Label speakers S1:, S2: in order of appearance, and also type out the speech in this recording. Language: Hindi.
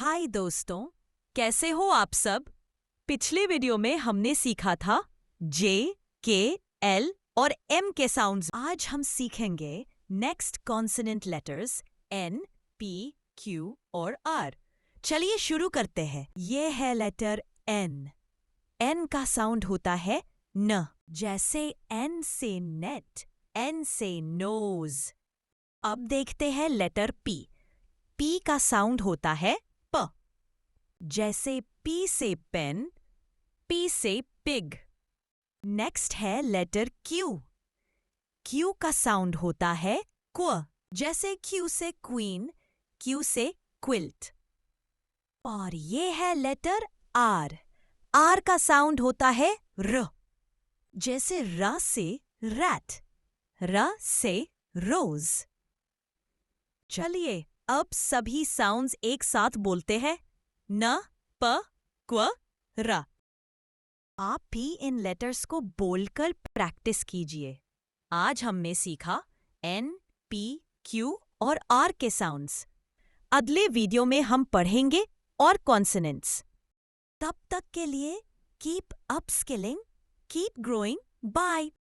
S1: हाय दोस्तों, कैसे हो आप सब? पिछले वीडियो में हमने सीखा था जे, के, एल और एम के साउंड्स। आज हम सीखेंगे next consonant letters N, P, Q और आर। चलिए शुरू करते हैं। ये है लेटर एन। एन का साउंड होता है न, जैसे एन से नेट, एन से नोज। अब देखते हैं लेटर पी। पी का साउंड होता है प, जैसे पी से पेन, पी से पिग। नेक्स्ट है लेटर क्यू। क्यू का साउंड होता है क्व, जैसे क्यू से क्वीन, क्यू से क्विल्ट। और ये है लेटर आर। आर का साउंड होता है र, जैसे र से रैट, र से रोज। चलिए अब सभी साउंड्स एक साथ बोलते हैं। न, प, क्व, र। आप भी इन लेटर्स को बोलकर प्रैक्टिस कीजिए। आज हमने सीखा एन, पी, क्यू और आर के साउंड्स। अगले वीडियो में हम पढ़ेंगे और कॉन्सोनेंट्स। तब तक के लिए keep upskilling, keep growing. Bye.